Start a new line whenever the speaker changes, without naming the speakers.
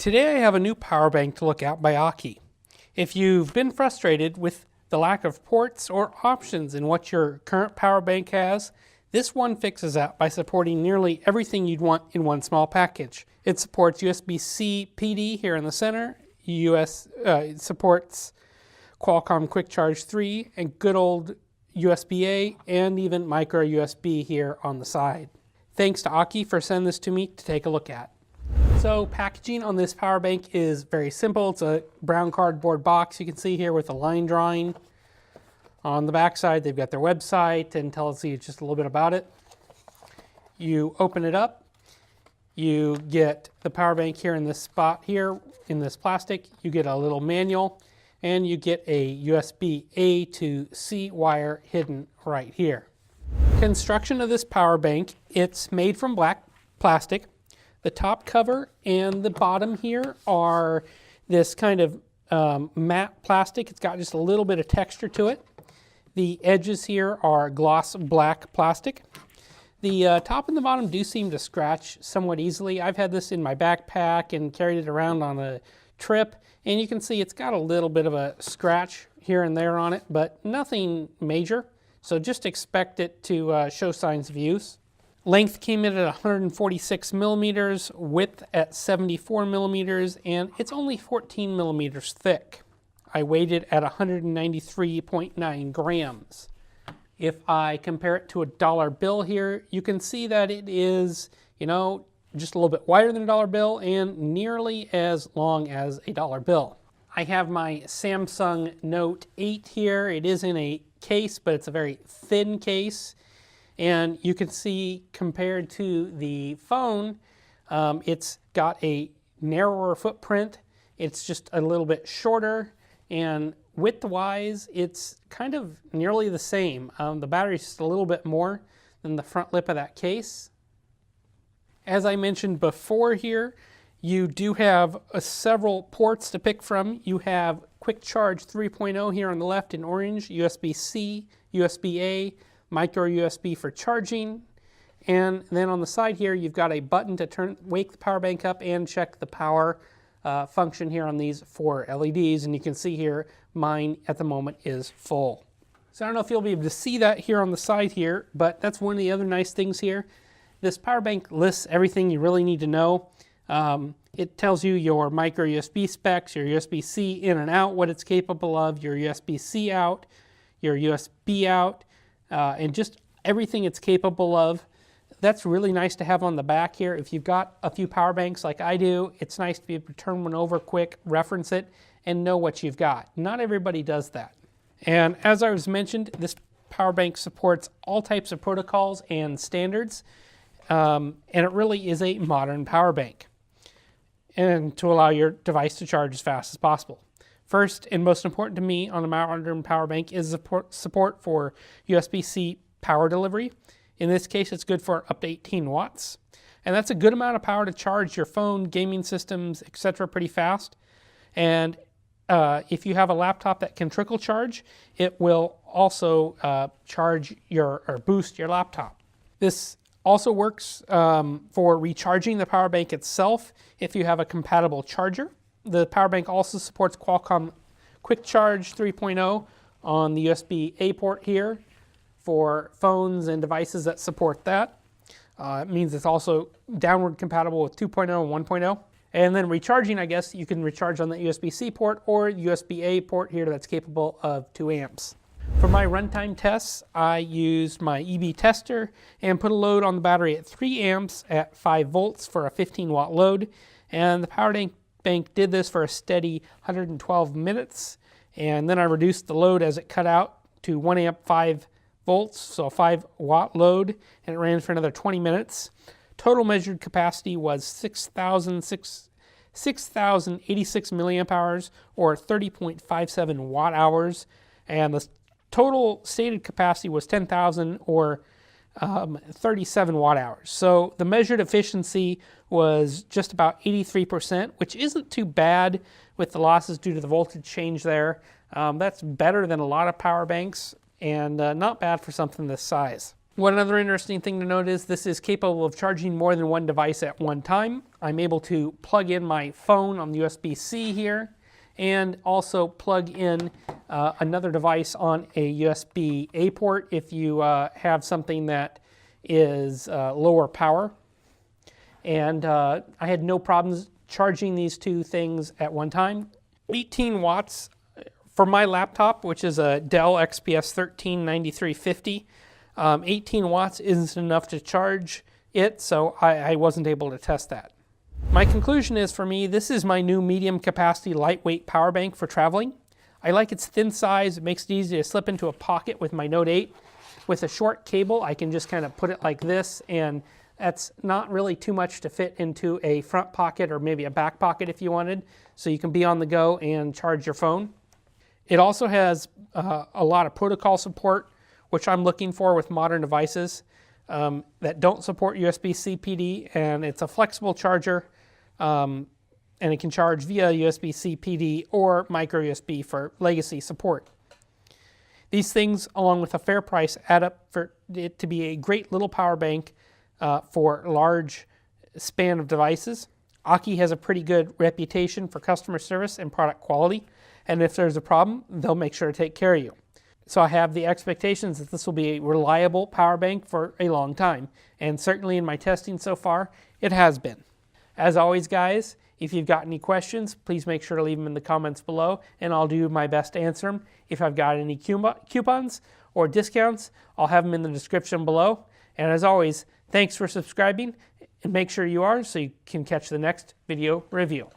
Today I have a new power bank to look at by Aukey. If you've been frustrated with the lack of ports or options in what your current power bank has, this one fixes that by supporting nearly everything you'd want in one small package. It supports USB-C PD here in the center, it supports Qualcomm Quick Charge 3 and good old USB-A and even micro USB here on the side. Thanks to Aukey for sending this to me to take a look at. So packaging on this power bank is very simple. It's a brown cardboard box you can see here with a line drawing. On the back side they've got their website and tells you just a little bit about it. You open it up, you get the power bank here in this spot here in this plastic, you get a little manual, and you get a USB-A to C wire hidden right here. Construction of this power bank, it's made from black plastic. The top cover and the bottom here are this kind of matte plastic. It's got just a little bit of texture to it. The edges here are gloss black plastic. The top and the bottom do seem to scratch somewhat easily. I've had this in my backpack and carried it around on a trip, and you can see it's got a little bit of a scratch here and there on it, but nothing major. So just expect it to show signs of use. Length came in at 146 millimeters, width at 74 millimeters, and it's only 14 millimeters thick. I weighed it at 193.9 grams. If I compare it to a dollar bill here, you can see that it is, just a little bit wider than a dollar bill and nearly as long as a dollar bill. I have my Samsung Note 8 here. It is in a case, but it's a very thin case. And you can see compared to the phone, it's got a narrower footprint. It's just a little bit shorter, and width-wise, it's kind of nearly the same. The battery's just a little bit more than the front lip of that case. As I mentioned before here, you do have several ports to pick from. You have Quick Charge 3.0 here on the left in orange, USB-C, USB-A, micro USB for charging, and then on the side here you've got a button to wake the power bank up and check the power function here on these 4 LEDs, and you can see here mine at the moment is full. So I don't know if you'll be able to see that here on the side here, but that's one of the other nice things here. This power bank lists everything you really need to know. It tells you your micro USB specs, your USB-C in and out, what it's capable of, your USB-C out, your USB out, and just everything it's capable of. That's really nice to have on the back here. If you've got a few power banks like I do, it's nice to be able to turn one over quick, reference it, and know what you've got. Not everybody does that. And as I was mentioned, this power bank supports all types of protocols and standards, and it really is a modern power bank, and to allow your device to charge as fast as possible. First and most important to me on a modern power bank is support for USB-C power delivery. In this case, it's good for up to 18 watts. And that's a good amount of power to charge your phone, gaming systems, etc. pretty fast. And if you have a laptop that can trickle charge, it will also boost your laptop. This also works for recharging the power bank itself if you have a compatible charger. The power bank also supports Qualcomm Quick Charge 3.0 on the USB-A port here for phones and devices that support that. It means it's also downward compatible with 2.0 and 1.0. And then recharging, I guess, you can recharge on the USB-C port or USB-A port here that's capable of 2 amps. For my runtime tests, I used my EB tester and put a load on the battery at 3 amps at 5 volts for a 15 watt load. And the power bank did this for a steady 112 minutes, and then I reduced the load as it cut out to 1 amp 5 volts, so a 5 watt load, and it ran for another 20 minutes. Total measured capacity was 6,086 milliamp hours, or 30.57 watt hours, and the total stated capacity was 10,000 or 37 watt hours. So the measured efficiency was just about 83%, which isn't too bad with the losses due to the voltage change there. That's better than a lot of power banks and not bad for something this size. One other interesting thing to note is this is capable of charging more than one device at one time. I'm able to plug in my phone on the USB-C here and also plug in another device on a USB-A port if you have something that is lower power. And I had no problems charging these two things at one time. 18 watts for my laptop, which is a Dell XPS 139350. 18 watts isn't enough to charge it, so I wasn't able to test that. My conclusion is, for me, this is my new medium capacity lightweight power bank for traveling. I like its thin size. It makes it easy to slip into a pocket with my Note 8. With a short cable, I can just kind of put it like this, and that's not really too much to fit into a front pocket or maybe a back pocket if you wanted, so you can be on the go and charge your phone. It also has a lot of protocol support, which I'm looking for with modern devices that don't support USB-C PD, and it's a flexible charger, and it can charge via USB-C PD or micro USB for legacy support. These things, along with a fair price, add up for it to be a great little power bank for large span of devices. Aukey has a pretty good reputation for customer service and product quality, and if there's a problem, they'll make sure to take care of you. So I have the expectations that this will be a reliable power bank for a long time, and certainly in my testing so far, it has been. As always, guys, if you've got any questions, please make sure to leave them in the comments below, and I'll do my best to answer them. If I've got any coupons or discounts, I'll have them in the description below. And as always, thanks for subscribing, and make sure you are so you can catch the next video review.